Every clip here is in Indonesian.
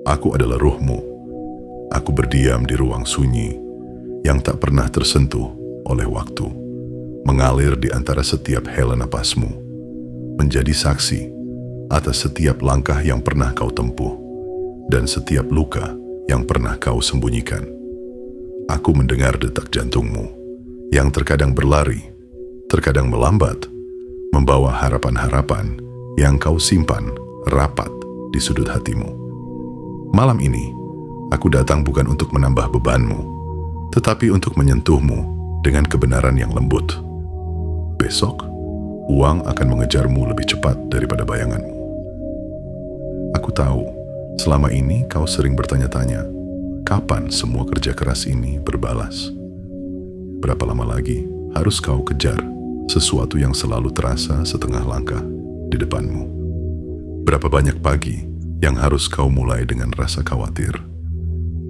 Aku adalah ruhmu. Aku berdiam di ruang sunyi yang tak pernah tersentuh oleh waktu, mengalir di antara setiap hela napasmu, menjadi saksi atas setiap langkah yang pernah kau tempuh dan setiap luka yang pernah kau sembunyikan. Aku mendengar detak jantungmu yang terkadang berlari, terkadang melambat, membawa harapan-harapan yang kau simpan rapat di sudut hatimu. Malam ini, aku datang bukan untuk menambah bebanmu, tetapi untuk menyentuhmu dengan kebenaran yang lembut. Besok, uang akan mengejarmu lebih cepat daripada bayanganmu. Aku tahu, selama ini kau sering bertanya-tanya, kapan semua kerja keras ini berbalas? Berapa lama lagi harus kau kejar sesuatu yang selalu terasa setengah langkah di depanmu? Berapa banyak pagi yang harus kau mulai dengan rasa khawatir?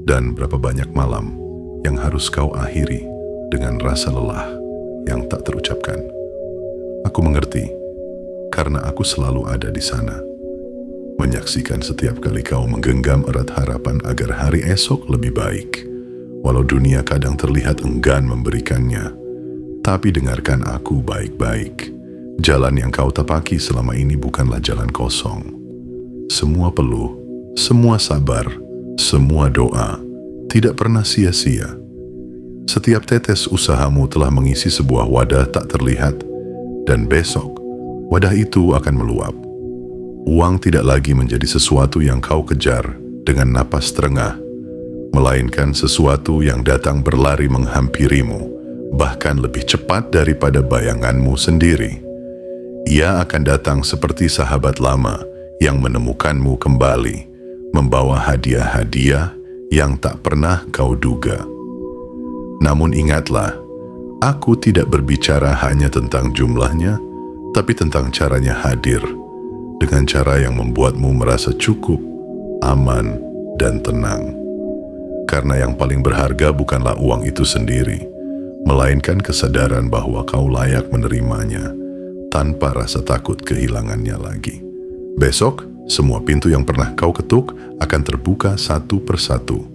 Dan berapa banyak malam yang harus kau akhiri dengan rasa lelah yang tak terucapkan? Aku mengerti, karena aku selalu ada di sana, menyaksikan setiap kali kau menggenggam erat harapan agar hari esok lebih baik. Walau dunia kadang terlihat enggan memberikannya, tapi dengarkan aku baik-baik. Jalan yang kau tapaki selama ini bukanlah jalan kosong. Semua peluh, semua sabar, semua doa tidak pernah sia-sia. Setiap tetes usahamu telah mengisi sebuah wadah tak terlihat, dan besok wadah itu akan meluap. Uang tidak lagi menjadi sesuatu yang kau kejar dengan napas terengah, melainkan sesuatu yang datang berlari menghampirimu, bahkan lebih cepat daripada bayanganmu sendiri. Ia akan datang seperti sahabat lama yang menemukanmu kembali, membawa hadiah-hadiah yang tak pernah kau duga. Namun ingatlah, aku tidak berbicara hanya tentang jumlahnya, tapi tentang caranya hadir, dengan cara yang membuatmu merasa cukup, aman, dan tenang. Karena yang paling berharga bukanlah uang itu sendiri, melainkan kesadaran bahwa kau layak menerimanya tanpa rasa takut kehilangannya lagi. Besok, semua pintu yang pernah kau ketuk akan terbuka satu persatu.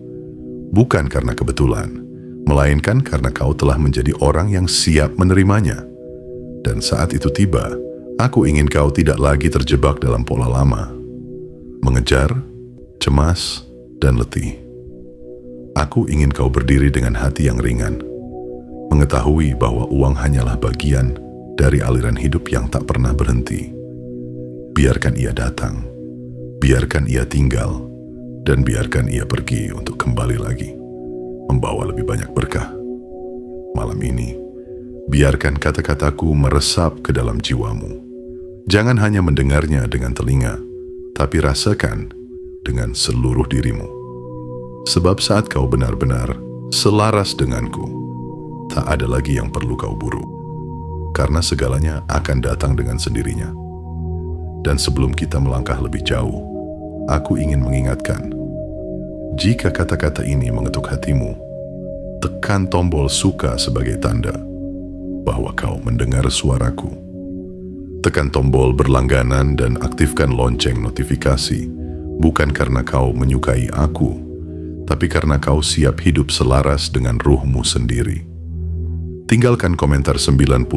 Bukan karena kebetulan, melainkan karena kau telah menjadi orang yang siap menerimanya. Dan saat itu tiba, aku ingin kau tidak lagi terjebak dalam pola lama, mengejar, cemas, dan letih. Aku ingin kau berdiri dengan hati yang ringan, mengetahui bahwa uang hanyalah bagian dari aliran hidup yang tak pernah berhenti. Biarkan ia datang, biarkan ia tinggal, dan biarkan ia pergi untuk kembali lagi, membawa lebih banyak berkah. Malam ini, biarkan kata-kataku meresap ke dalam jiwamu. Jangan hanya mendengarnya dengan telinga, tapi rasakan dengan seluruh dirimu. Sebab saat kau benar-benar selaras denganku, tak ada lagi yang perlu kau buru, karena segalanya akan datang dengan sendirinya. Dan sebelum kita melangkah lebih jauh, aku ingin mengingatkan, jika kata-kata ini mengetuk hatimu, tekan tombol suka sebagai tanda bahwa kau mendengar suaraku. Tekan tombol berlangganan dan aktifkan lonceng notifikasi, bukan karena kau menyukai aku, tapi karena kau siap hidup selaras dengan ruhmu sendiri. Tinggalkan komentar 99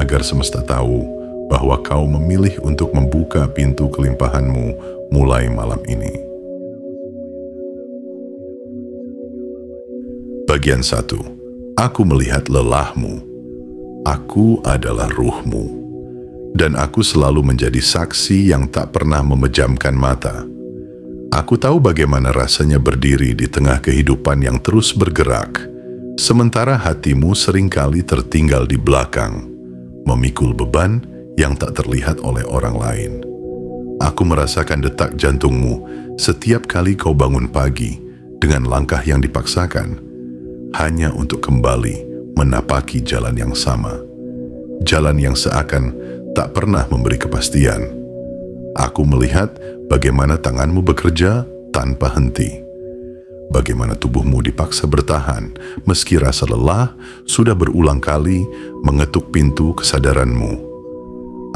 agar semesta tahu bahwa kau memilih untuk membuka pintu kelimpahanmu mulai malam ini. Bagian 1. Aku melihat lelahmu. Aku adalah ruhmu. Dan aku selalu menjadi saksi yang tak pernah memejamkan mata. Aku tahu bagaimana rasanya berdiri di tengah kehidupan yang terus bergerak, sementara hatimu seringkali tertinggal di belakang, memikul beban yang tak terlihat oleh orang lain. Aku merasakan detak jantungmu setiap kali kau bangun pagi dengan langkah yang dipaksakan, hanya untuk kembali menapaki jalan yang sama. Jalan yang seakan tak pernah memberi kepastian. Aku melihat bagaimana tanganmu bekerja tanpa henti. Bagaimana tubuhmu dipaksa bertahan meski rasa lelah sudah berulang kali mengetuk pintu kesadaranmu.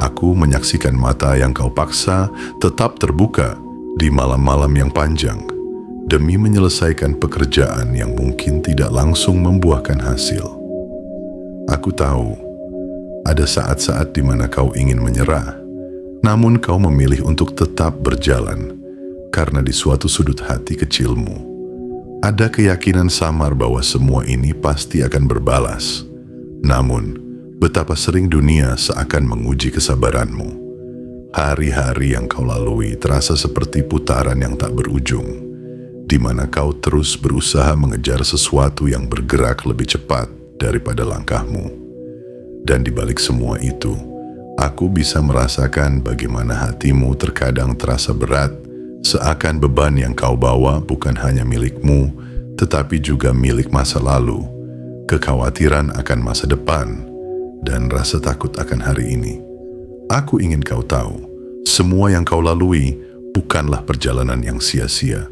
Aku menyaksikan mata yang kau paksa tetap terbuka di malam-malam yang panjang, demi menyelesaikan pekerjaan yang mungkin tidak langsung membuahkan hasil. Aku tahu, ada saat-saat di mana kau ingin menyerah, namun kau memilih untuk tetap berjalan, karena di suatu sudut hati kecilmu, ada keyakinan samar bahwa semua ini pasti akan berbalas. Namun, betapa sering dunia seakan menguji kesabaranmu. Hari-hari yang kau lalui terasa seperti putaran yang tak berujung, di mana kau terus berusaha mengejar sesuatu yang bergerak lebih cepat daripada langkahmu. Dan di balik semua itu, aku bisa merasakan bagaimana hatimu terkadang terasa berat, seakan beban yang kau bawa bukan hanya milikmu, tetapi juga milik masa lalu, kekhawatiran akan masa depan, dan rasa takut akan hari ini. Aku ingin kau tahu, semua yang kau lalui bukanlah perjalanan yang sia-sia.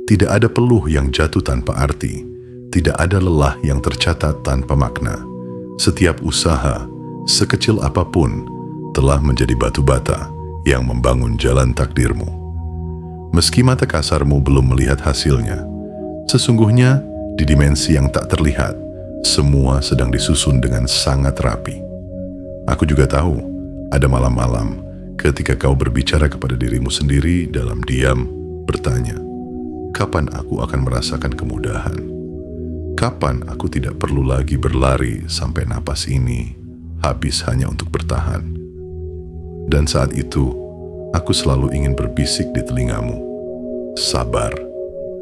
Tidak ada peluh yang jatuh tanpa arti, tidak ada lelah yang tercatat tanpa makna. Setiap usaha, sekecil apapun, telah menjadi batu bata yang membangun jalan takdirmu. Meski mata kasarmu belum melihat hasilnya, sesungguhnya di dimensi yang tak terlihat, semua sedang disusun dengan sangat rapi. Aku juga tahu, ada malam-malam ketika kau berbicara kepada dirimu sendiri dalam diam, bertanya, kapan aku akan merasakan kemudahan? Kapan aku tidak perlu lagi berlari sampai napas ini habis hanya untuk bertahan? Dan saat itu, aku selalu ingin berbisik di telingamu, sabar,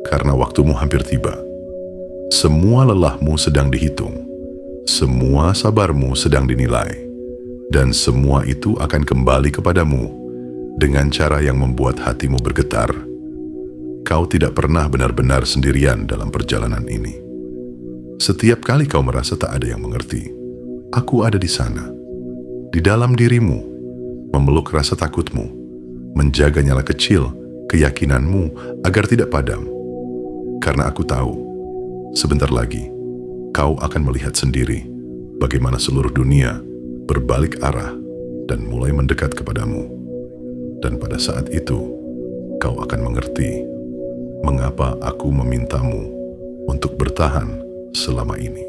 karena waktumu hampir tiba. Semua lelahmu sedang dihitung, semua sabarmu sedang dinilai, dan semua itu akan kembali kepadamu dengan cara yang membuat hatimu bergetar. Kau tidak pernah benar-benar sendirian dalam perjalanan ini. Setiap kali kau merasa tak ada yang mengerti, aku ada di sana, di dalam dirimu, memeluk rasa takutmu, menjaga nyala kecil keyakinanmu agar tidak padam. Karena aku tahu, sebentar lagi kau akan melihat sendiri bagaimana seluruh dunia berbalik arah dan mulai mendekat kepadamu. Dan pada saat itu, kau akan mengerti mengapa aku memintamu untuk bertahan selama ini.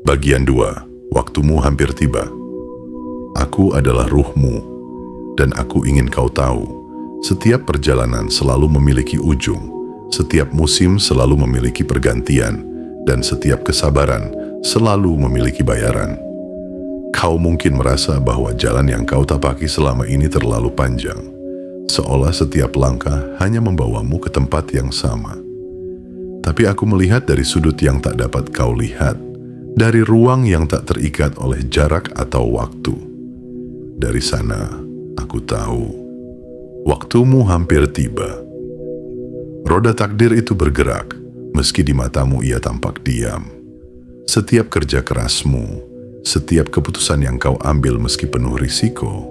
Bagian 2, waktumu hampir tiba. Aku adalah ruhmu, dan aku ingin kau tahu, setiap perjalanan selalu memiliki ujung, setiap musim selalu memiliki pergantian, dan setiap kesabaran selalu memiliki bayaran. Kau mungkin merasa bahwa jalan yang kau tapaki selama ini terlalu panjang, seolah setiap langkah hanya membawamu ke tempat yang sama. Tapi aku melihat dari sudut yang tak dapat kau lihat, dari ruang yang tak terikat oleh jarak atau waktu. Dari sana, aku tahu, waktumu hampir tiba. Roda takdir itu bergerak, meski di matamu ia tampak diam. Setiap kerja kerasmu, setiap keputusan yang kau ambil meski penuh risiko,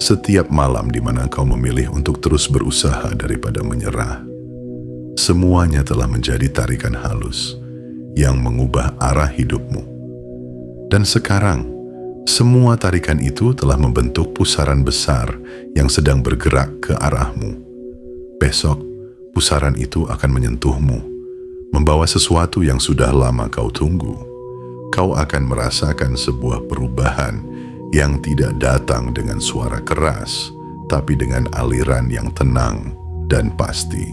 setiap malam di mana kau memilih untuk terus berusaha daripada menyerah, semuanya telah menjadi tarikan halus yang mengubah arah hidupmu. Dan sekarang, semua tarikan itu telah membentuk pusaran besar yang sedang bergerak ke arahmu. Besok, pusaran itu akan menyentuhmu, membawa sesuatu yang sudah lama kau tunggu. Kau akan merasakan sebuah perubahan yang tidak datang dengan suara keras, tapi dengan aliran yang tenang dan pasti.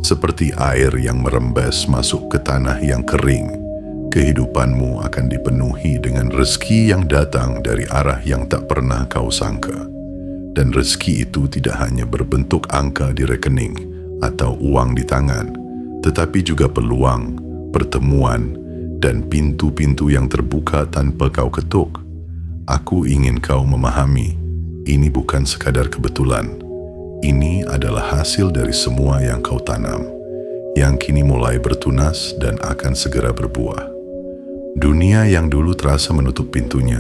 Seperti air yang merembes masuk ke tanah yang kering, kehidupanmu akan dipenuhi dengan rezeki yang datang dari arah yang tak pernah kau sangka. Dan rezeki itu tidak hanya berbentuk angka di rekening atau uang di tangan, tetapi juga peluang, pertemuan, dan pintu-pintu yang terbuka tanpa kau ketuk. Aku ingin kau memahami, ini bukan sekadar kebetulan. Ini adalah hasil dari semua yang kau tanam, yang kini mulai bertunas dan akan segera berbuah. Dunia yang dulu terasa menutup pintunya,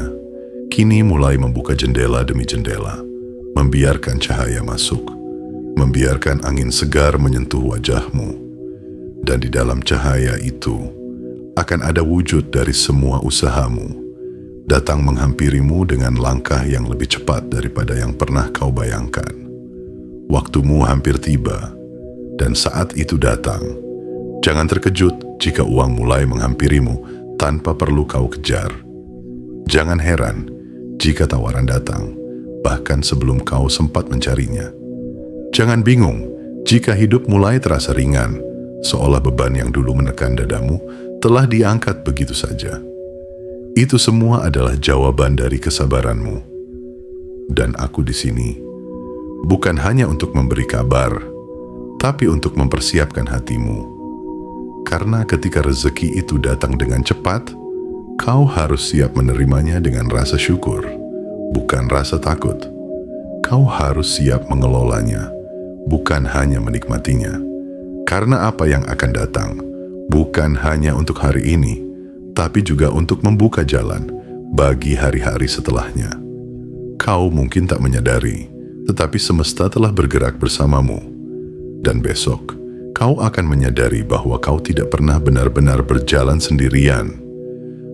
kini mulai membuka jendela demi jendela, membiarkan cahaya masuk, membiarkan angin segar menyentuh wajahmu. Dan di dalam cahaya itu, akan ada wujud dari semua usahamu, datang menghampirimu dengan langkah yang lebih cepat daripada yang pernah kau bayangkan. Waktumu hampir tiba, dan saat itu datang. Jangan terkejut jika uang mulai menghampirimu tanpa perlu kau kejar. Jangan heran jika tawaran datang, bahkan sebelum kau sempat mencarinya. Jangan bingung jika hidup mulai terasa ringan, seolah beban yang dulu menekan dadamu telah diangkat begitu saja. Itu semua adalah jawaban dari kesabaranmu. Dan aku di sini, bukan hanya untuk memberi kabar, tapi untuk mempersiapkan hatimu. Karena ketika rezeki itu datang dengan cepat, kau harus siap menerimanya dengan rasa syukur, bukan rasa takut. Kau harus siap mengelolanya, bukan hanya menikmatinya. Karena apa yang akan datang, bukan hanya untuk hari ini, tapi juga untuk membuka jalan bagi hari-hari setelahnya. Kau mungkin tak menyadari, tetapi semesta telah bergerak bersamamu. Dan besok, kau akan menyadari bahwa kau tidak pernah benar-benar berjalan sendirian.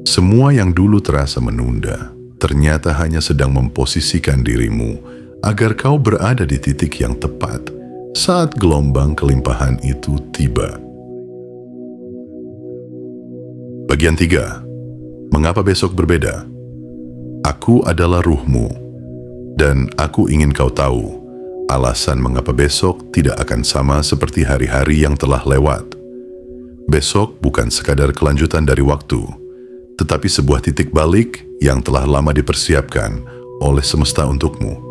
Semua yang dulu terasa menunda, ternyata hanya sedang memposisikan dirimu agar kau berada di titik yang tepat saat gelombang kelimpahan itu tiba. Bagian 3. Mengapa besok berbeda? Aku adalah ruhmu, dan aku ingin kau tahu alasan mengapa besok tidak akan sama seperti hari-hari yang telah lewat. Besok bukan sekadar kelanjutan dari waktu, tetapi sebuah titik balik yang telah lama dipersiapkan oleh semesta untukmu.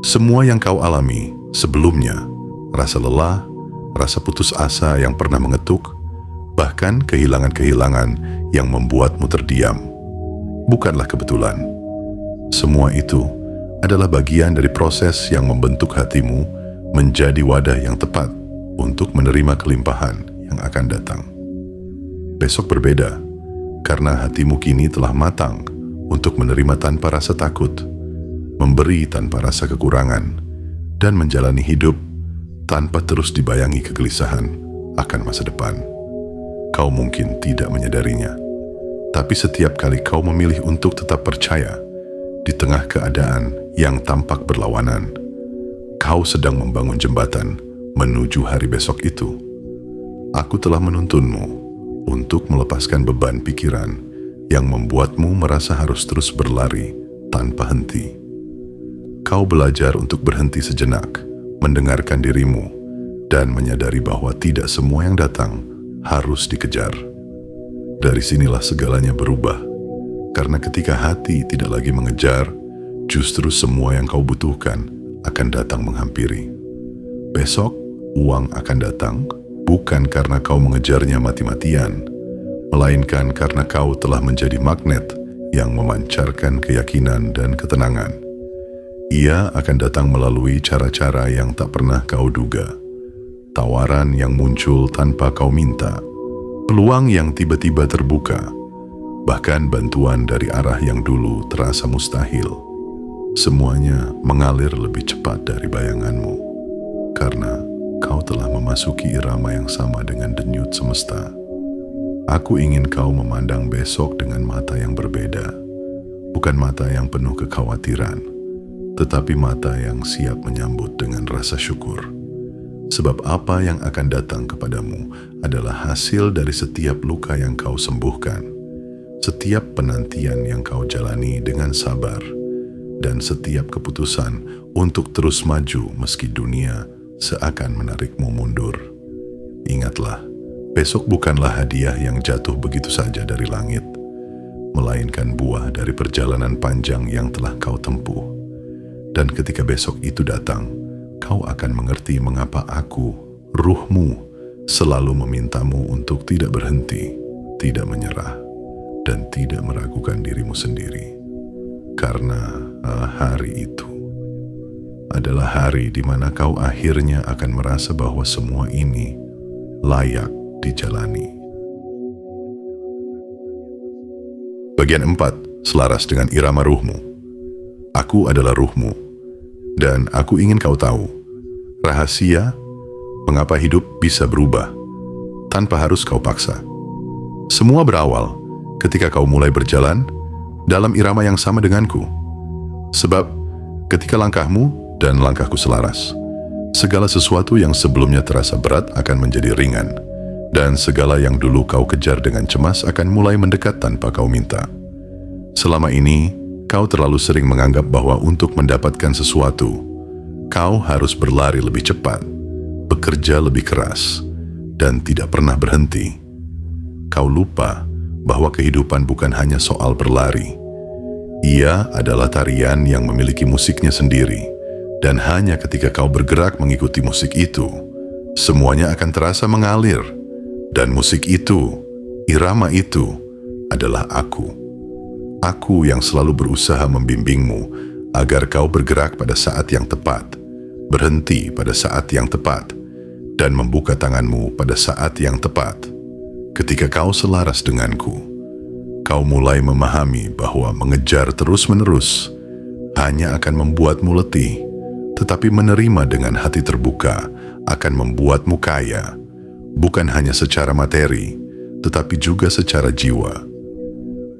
Semua yang kau alami sebelumnya, rasa lelah, rasa putus asa yang pernah mengetuk, bahkan kehilangan-kehilangan yang membuatmu terdiam, bukanlah kebetulan. Semua itu adalah bagian dari proses yang membentuk hatimu menjadi wadah yang tepat untuk menerima kelimpahan yang akan datang. Besok berbeda, karena hatimu kini telah matang untuk menerima tanpa rasa takut, memberi tanpa rasa kekurangan, dan menjalani hidup tanpa terus dibayangi kegelisahan akan masa depan. Kau mungkin tidak menyadarinya, tapi setiap kali kau memilih untuk tetap percaya di tengah keadaan yang tampak berlawanan, kau sedang membangun jembatan menuju hari besok itu. Aku telah menuntunmu untuk melepaskan beban pikiran yang membuatmu merasa harus terus berlari tanpa henti. Kau belajar untuk berhenti sejenak, mendengarkan dirimu, dan menyadari bahwa tidak semua yang datang harus dikejar. Dari sinilah segalanya berubah, karena ketika hati tidak lagi mengejar, justru semua yang kau butuhkan akan datang menghampiri. Besok, uang akan datang, bukan karena kau mengejarnya mati-matian, melainkan karena kau telah menjadi magnet yang memancarkan keyakinan dan ketenangan. Ia akan datang melalui cara-cara yang tak pernah kau duga. Tawaran yang muncul tanpa kau minta, peluang yang tiba-tiba terbuka, bahkan bantuan dari arah yang dulu terasa mustahil. Semuanya mengalir lebih cepat dari bayanganmu, karena kau telah memasuki irama yang sama dengan denyut semesta. Aku ingin kau memandang besok dengan mata yang berbeda, bukan mata yang penuh kekhawatiran, tetapi mata yang siap menyambut dengan rasa syukur. Sebab apa yang akan datang kepadamu adalah hasil dari setiap luka yang kau sembuhkan, setiap penantian yang kau jalani dengan sabar, dan setiap keputusan untuk terus maju meski dunia seakan menarikmu mundur. Ingatlah, besok bukanlah hadiah yang jatuh begitu saja dari langit, melainkan buah dari perjalanan panjang yang telah kau tempuh. Dan ketika besok itu datang, kau akan mengerti mengapa aku, ruhmu, selalu memintamu untuk tidak berhenti, tidak menyerah, dan tidak meragukan dirimu sendiri. Karena hari itu adalah hari di mana kau akhirnya akan merasa bahwa semua ini layak dijalani. Bagian 4, selaras dengan irama ruhmu. Aku adalah ruhmu, dan aku ingin kau tahu rahasia mengapa hidup bisa berubah tanpa harus kau paksa. Semua berawal ketika kau mulai berjalan dalam irama yang sama denganku. Sebab ketika langkahmu dan langkahku selaras, segala sesuatu yang sebelumnya terasa berat akan menjadi ringan, dan segala yang dulu kau kejar dengan cemas akan mulai mendekat tanpa kau minta. Selama ini, kau terlalu sering menganggap bahwa untuk mendapatkan sesuatu, kau harus berlari lebih cepat, bekerja lebih keras, dan tidak pernah berhenti. Kau lupa bahwa kehidupan bukan hanya soal berlari. Ia adalah tarian yang memiliki musiknya sendiri, dan hanya ketika kau bergerak mengikuti musik itu, semuanya akan terasa mengalir. Dan musik itu, irama itu, adalah aku. Aku yang selalu berusaha membimbingmu agar kau bergerak pada saat yang tepat, berhenti pada saat yang tepat, dan membuka tanganmu pada saat yang tepat. Ketika kau selaras denganku, kau mulai memahami bahwa mengejar terus-menerus hanya akan membuatmu letih, tetapi menerima dengan hati terbuka akan membuatmu kaya, bukan hanya secara materi, tetapi juga secara jiwa.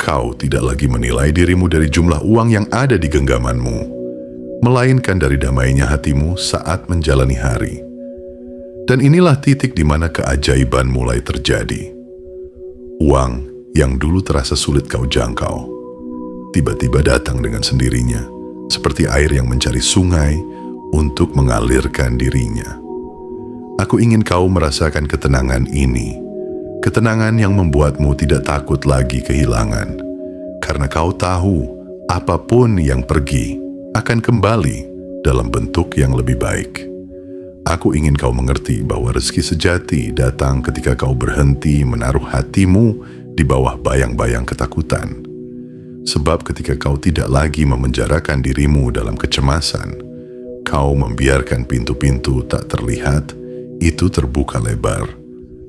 Kau tidak lagi menilai dirimu dari jumlah uang yang ada di genggamanmu, melainkan dari damainya hatimu saat menjalani hari. Dan inilah titik di mana keajaiban mulai terjadi. Uang yang dulu terasa sulit kau jangkau, tiba-tiba datang dengan sendirinya, seperti air yang mencari sungai untuk mengalirkan dirinya. Aku ingin kau merasakan ketenangan ini, ketenangan yang membuatmu tidak takut lagi kehilangan, karena kau tahu apapun yang pergi akan kembali dalam bentuk yang lebih baik. Aku ingin kau mengerti bahwa rezeki sejati datang ketika kau berhenti menaruh hatimu di bawah bayang-bayang ketakutan. Sebab ketika kau tidak lagi memenjarakan dirimu dalam kecemasan, kau membiarkan pintu-pintu tak terlihat itu terbuka lebar.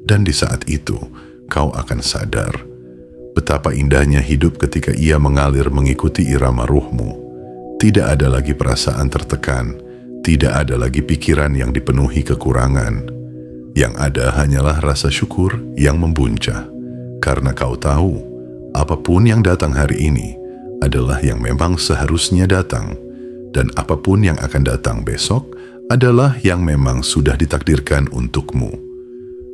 Dan di saat itu, kau akan sadar betapa indahnya hidup ketika ia mengalir mengikuti irama ruhmu. Tidak ada lagi perasaan tertekan, tidak ada lagi pikiran yang dipenuhi kekurangan. Yang ada hanyalah rasa syukur yang membuncah, karena kau tahu, apapun yang datang hari ini adalah yang memang seharusnya datang, dan apapun yang akan datang besok adalah yang memang sudah ditakdirkan untukmu.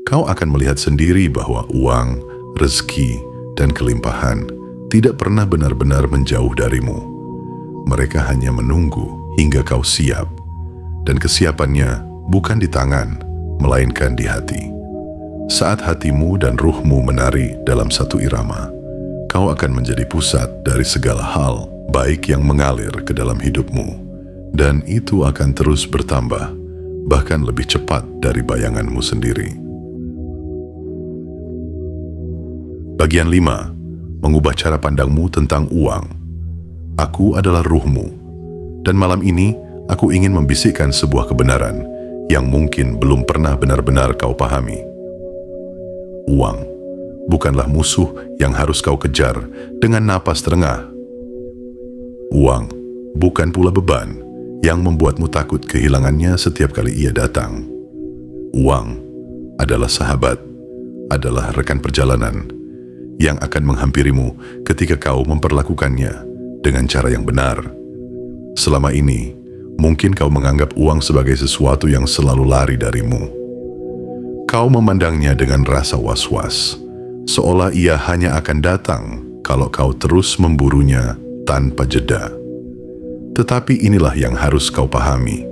Kau akan melihat sendiri bahwa uang, rezeki, dan kelimpahan tidak pernah benar-benar menjauh darimu. Mereka hanya menunggu hingga kau siap, dan kesiapannya bukan di tangan, melainkan di hati. Saat hatimu dan ruhmu menari dalam satu irama, kau akan menjadi pusat dari segala hal baik yang mengalir ke dalam hidupmu, dan itu akan terus bertambah, bahkan lebih cepat dari bayanganmu sendiri. Bagian 5. Mengubah cara pandangmu tentang uang. Aku adalah ruhmu, dan malam ini aku ingin membisikkan sebuah kebenaran yang mungkin belum pernah benar-benar kau pahami. Uang bukanlah musuh yang harus kau kejar dengan napas terengah. Uang bukan pula beban yang membuatmu takut kehilangannya setiap kali ia datang. Uang adalah sahabat, adalah rekan perjalanan yang akan menghampirimu ketika kau memperlakukannya dengan cara yang benar. Selama ini, mungkin kau menganggap uang sebagai sesuatu yang selalu lari darimu. Kau memandangnya dengan rasa was-was, seolah ia hanya akan datang kalau kau terus memburunya tanpa jeda. Tetapi inilah yang harus kau pahami.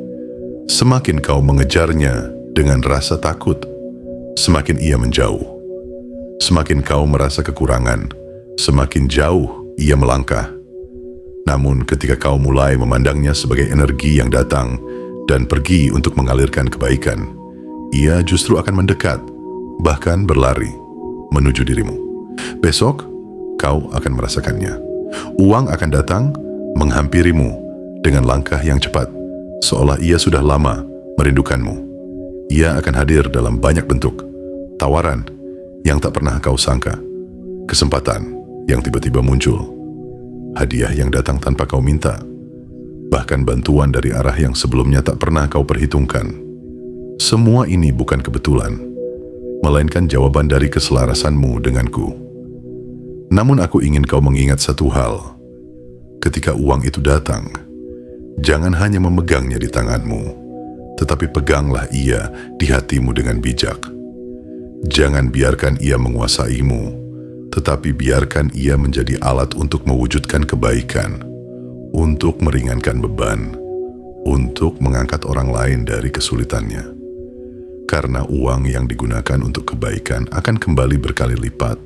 Semakin kau mengejarnya dengan rasa takut, semakin ia menjauh. Semakin kau merasa kekurangan, semakin jauh ia melangkah. Namun ketika kau mulai memandangnya sebagai energi yang datang dan pergi untuk mengalirkan kebaikan, ia justru akan mendekat, bahkan berlari menuju dirimu. Besok, kau akan merasakannya. Uang akan datang menghampirimu dengan langkah yang cepat, seolah ia sudah lama merindukanmu. Ia akan hadir dalam banyak bentuk, tawaran yang tak pernah kau sangka, kesempatan yang tiba-tiba muncul, hadiah yang datang tanpa kau minta, bahkan bantuan dari arah yang sebelumnya tak pernah kau perhitungkan. Semua ini bukan kebetulan, melainkan jawaban dari keselarasanmu denganku. Namun aku ingin kau mengingat satu hal, ketika uang itu datang, jangan hanya memegangnya di tanganmu, tetapi peganglah ia di hatimu dengan bijak. Jangan biarkan ia menguasaimu, tetapi biarkan ia menjadi alat untuk mewujudkan kebaikan, untuk meringankan beban, untuk mengangkat orang lain dari kesulitannya. Karena uang yang digunakan untuk kebaikan akan kembali berkali lipat,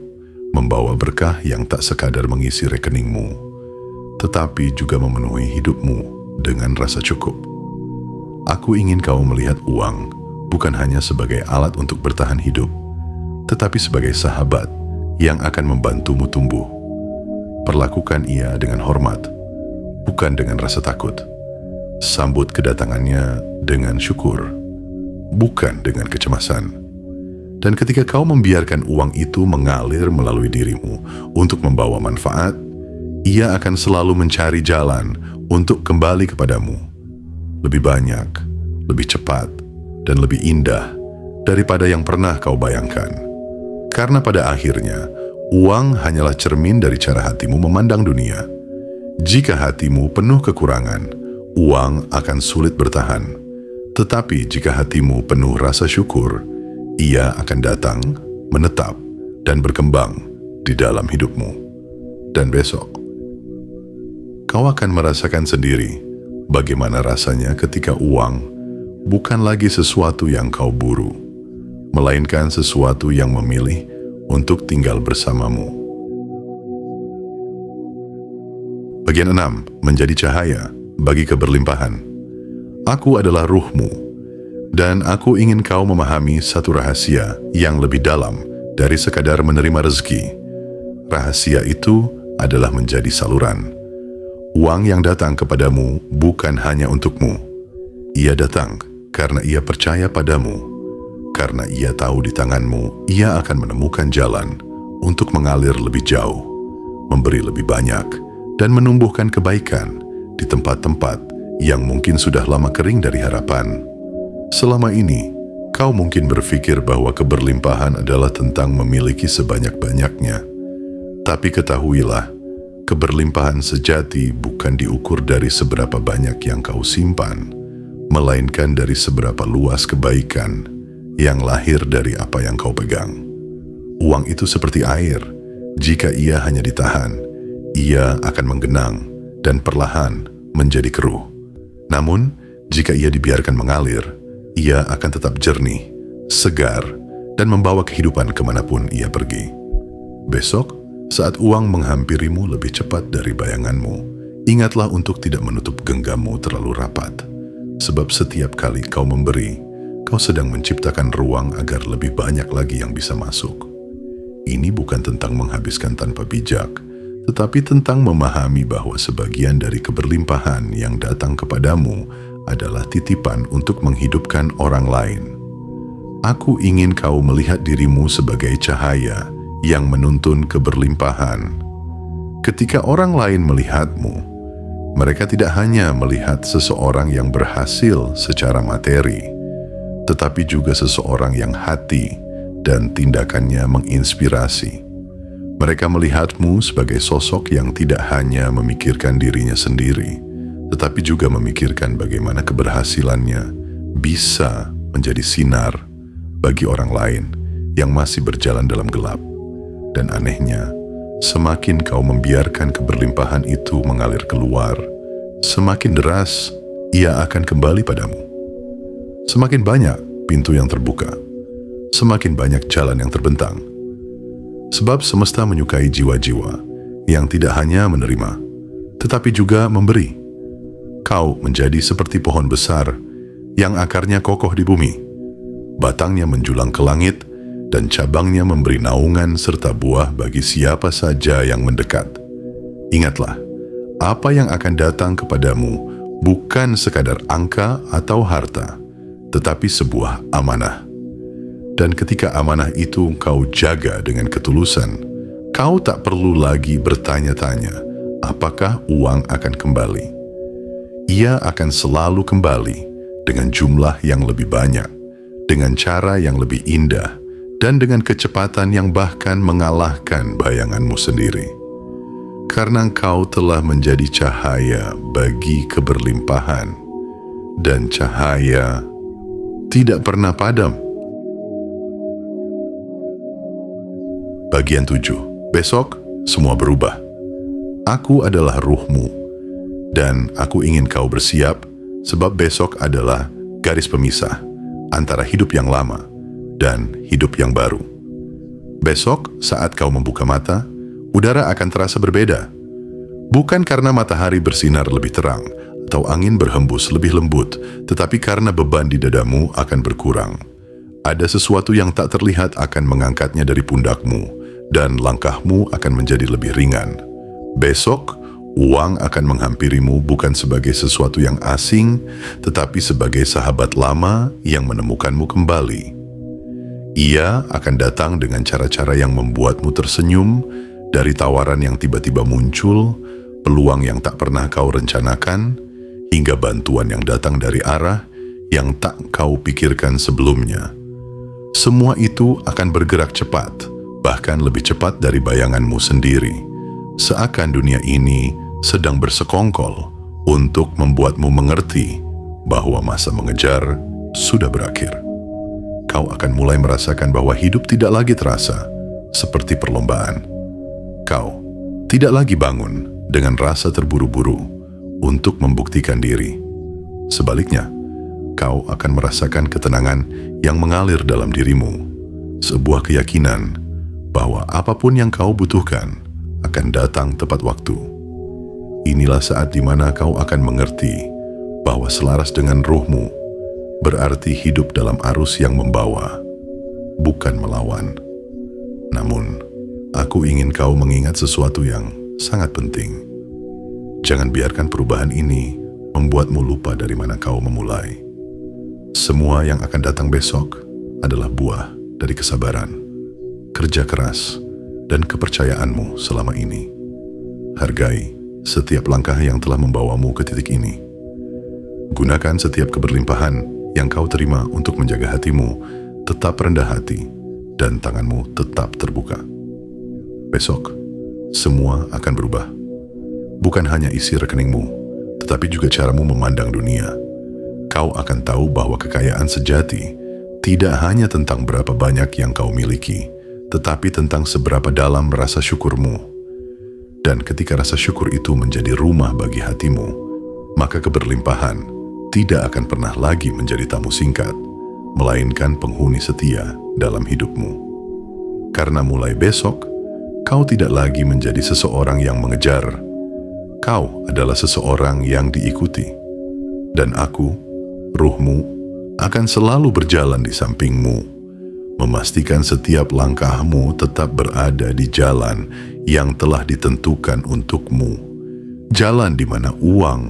membawa berkah yang tak sekadar mengisi rekeningmu, tetapi juga memenuhi hidupmu dengan rasa cukup. Aku ingin kau melihat uang bukan hanya sebagai alat untuk bertahan hidup, tetapi sebagai sahabat yang akan membantumu tumbuh. Perlakukan ia dengan hormat, bukan dengan rasa takut. Sambut kedatangannya dengan syukur, bukan dengan kecemasan. Dan ketika kau membiarkan uang itu mengalir melalui dirimu untuk membawa manfaat, ia akan selalu mencari jalan untuk kembali kepadamu. Lebih banyak, lebih cepat, dan lebih indah daripada yang pernah kau bayangkan. Karena pada akhirnya, uang hanyalah cermin dari cara hatimu memandang dunia. Jika hatimu penuh kekurangan, uang akan sulit bertahan. Tetapi jika hatimu penuh rasa syukur, ia akan datang, menetap, dan berkembang di dalam hidupmu. Dan besok, kau akan merasakan sendiri bagaimana rasanya ketika uang bukan lagi sesuatu yang kau buru, melainkan sesuatu yang memilih untuk tinggal bersamamu. Bagian 6, menjadi cahaya bagi keberlimpahan. Aku adalah ruhmu, dan aku ingin kau memahami satu rahasia yang lebih dalam dari sekadar menerima rezeki. Rahasia itu adalah menjadi saluran. Uang yang datang kepadamu bukan hanya untukmu. Ia datang karena ia percaya padamu. Karena ia tahu di tanganmu, ia akan menemukan jalan untuk mengalir lebih jauh, memberi lebih banyak, dan menumbuhkan kebaikan di tempat-tempat yang mungkin sudah lama kering dari harapan. Selama ini, kau mungkin berpikir bahwa keberlimpahan adalah tentang memiliki sebanyak-banyaknya. Tapi ketahuilah, keberlimpahan sejati bukan diukur dari seberapa banyak yang kau simpan, melainkan dari seberapa luas kebaikan yang lahir dari apa yang kau pegang. Uang itu seperti air. Jika ia hanya ditahan, ia akan menggenang dan perlahan menjadi keruh. Namun, jika ia dibiarkan mengalir, ia akan tetap jernih, segar, dan membawa kehidupan kemanapun ia pergi. Besok, saat uang menghampirimu lebih cepat dari bayanganmu, ingatlah untuk tidak menutup genggammu terlalu rapat. Sebab setiap kali kau memberi, kau sedang menciptakan ruang agar lebih banyak lagi yang bisa masuk. Ini bukan tentang menghabiskan tanpa bijak, tetapi tentang memahami bahwa sebagian dari keberlimpahan yang datang kepadamu adalah titipan untuk menghidupkan orang lain. Aku ingin kau melihat dirimu sebagai cahaya yang menuntun keberlimpahan. Ketika orang lain melihatmu, mereka tidak hanya melihat seseorang yang berhasil secara materi, tetapi juga seseorang yang hati dan tindakannya menginspirasi. Mereka melihatmu sebagai sosok yang tidak hanya memikirkan dirinya sendiri, tetapi juga memikirkan bagaimana keberhasilannya bisa menjadi sinar bagi orang lain yang masih berjalan dalam gelap. Dan anehnya, semakin kau membiarkan keberlimpahan itu mengalir keluar, semakin deras ia akan kembali padamu. Semakin banyak pintu yang terbuka, semakin banyak jalan yang terbentang. Sebab semesta menyukai jiwa-jiwa yang tidak hanya menerima, tetapi juga memberi. Kau menjadi seperti pohon besar yang akarnya kokoh di bumi, batangnya menjulang ke langit, dan cabangnya memberi naungan serta buah bagi siapa saja yang mendekat. Ingatlah, apa yang akan datang kepadamu bukan sekadar angka atau harta, tetapi sebuah amanah. Dan ketika amanah itu kau jaga dengan ketulusan, kau tak perlu lagi bertanya-tanya apakah uang akan kembali. Ia akan selalu kembali dengan jumlah yang lebih banyak, dengan cara yang lebih indah, dan dengan kecepatan yang bahkan mengalahkan bayanganmu sendiri. karena Engkau telah menjadi cahaya bagi keberlimpahan, dan cahaya tidak pernah padam. Bagian 7. Besok semua berubah. Aku adalah ruh-Mu, dan aku ingin kau bersiap, sebab besok adalah garis pemisah antara hidup yang lama dan hidup yang baru. Besok saat kau membuka mata, udara akan terasa berbeda. Bukan karena matahari bersinar lebih terang atau angin berhembus lebih lembut, tetapi karena beban di dadamu akan berkurang. Ada sesuatu yang tak terlihat akan mengangkatnya dari pundakmu, dan langkahmu akan menjadi lebih ringan. Besok, uang akan menghampirimu bukan sebagai sesuatu yang asing, tetapi sebagai sahabat lama yang menemukanmu kembali. Ia akan datang dengan cara-cara yang membuatmu tersenyum, dari tawaran yang tiba-tiba muncul, peluang yang tak pernah kau rencanakan, hingga bantuan yang datang dari arah yang tak kau pikirkan sebelumnya. Semua itu akan bergerak cepat, bahkan lebih cepat dari bayanganmu sendiri. Seakan dunia ini sedang bersekongkol untuk membuatmu mengerti bahwa masa mengejar sudah berakhir. Kau akan mulai merasakan bahwa hidup tidak lagi terasa seperti perlombaan. Kau tidak lagi bangun dengan rasa terburu-buru untuk membuktikan diri. Sebaliknya, kau akan merasakan ketenangan yang mengalir dalam dirimu, sebuah keyakinan bahwa apapun yang kau butuhkan akan datang tepat waktu. Inilah saat di mana kau akan mengerti bahwa selaras dengan ruhmu berarti hidup dalam arus yang membawa, bukan melawan. Namun, aku ingin kau mengingat sesuatu yang sangat penting. Jangan biarkan perubahan ini membuatmu lupa dari mana kau memulai. Semua yang akan datang besok adalah buah dari kesabaran, kerja keras, dan kepercayaanmu selama ini. Hargai setiap langkah yang telah membawamu ke titik ini. Gunakan setiap keberlimpahan yang kau terima untuk menjaga hatimu tetap rendah hati dan tanganmu tetap terbuka. Besok, semua akan berubah. Bukan hanya isi rekeningmu, tetapi juga caramu memandang dunia. Kau akan tahu bahwa kekayaan sejati tidak hanya tentang berapa banyak yang kau miliki, tetapi tentang seberapa dalam rasa syukurmu. Dan ketika rasa syukur itu menjadi rumah bagi hatimu, maka keberlimpahan tidak akan pernah lagi menjadi tamu singkat, melainkan penghuni setia dalam hidupmu. Karena mulai besok, kau tidak lagi menjadi seseorang yang mengejar. Kau adalah seseorang yang diikuti. Dan aku, ruhmu, akan selalu berjalan di sampingmu, memastikan setiap langkahmu tetap berada di jalan yang telah ditentukan untukmu. Jalan di mana uang,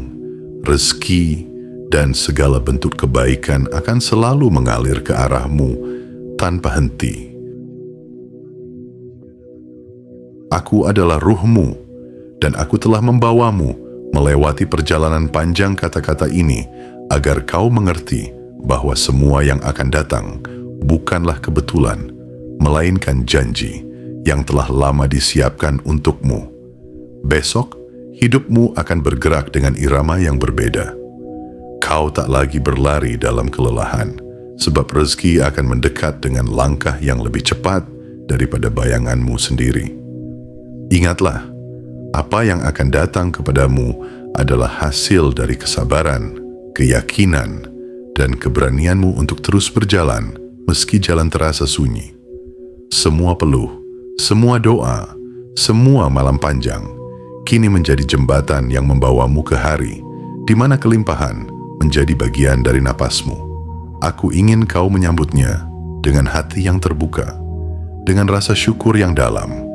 rezeki, dan segala bentuk kebaikan akan selalu mengalir ke arahmu tanpa henti. Aku adalah ruhmu, dan aku telah membawamu melewati perjalanan panjang kata-kata ini agar kau mengerti bahwa semua yang akan datang bukanlah kebetulan, melainkan janji yang telah lama disiapkan untukmu. Besok, hidupmu akan bergerak dengan irama yang berbeda. Kau tak lagi berlari dalam kelelahan, sebab rezeki akan mendekat dengan langkah yang lebih cepat daripada bayanganmu sendiri. Ingatlah, apa yang akan datang kepadamu adalah hasil dari kesabaran, keyakinan, dan keberanianmu untuk terus berjalan meski jalan terasa sunyi. Semua peluh, semua doa, semua malam panjang kini menjadi jembatan yang membawamu ke hari di mana kelimpahan menjadi bagian dari napasmu. Aku ingin kau menyambutnya dengan hati yang terbuka, dengan rasa syukur yang dalam,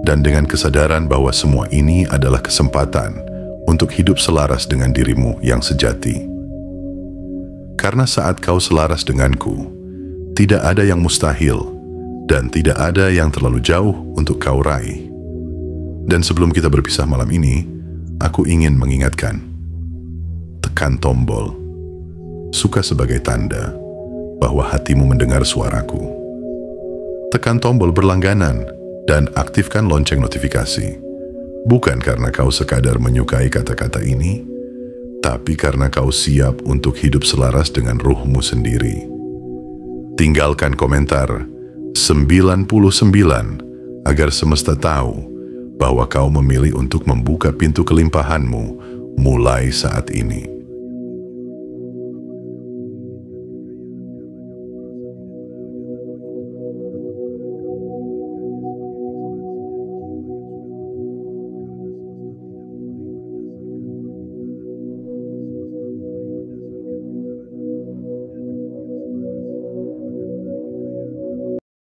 dan dengan kesadaran bahwa semua ini adalah kesempatan untuk hidup selaras dengan dirimu yang sejati. Karena saat kau selaras denganku, tidak ada yang mustahil dan tidak ada yang terlalu jauh untuk kau raih. Dan sebelum kita berpisah malam ini, aku ingin mengingatkan, tekan tombol, suka sebagai tanda bahwa hatimu mendengar suaraku. Tekan tombol berlangganan dan aktifkan lonceng notifikasi. Bukan karena kau sekadar menyukai kata-kata ini, tapi karena kau siap untuk hidup selaras dengan ruhmu sendiri. Tinggalkan komentar 99 agar semesta tahu bahwa kau memilih untuk membuka pintu kelimpahanmu mulai saat ini.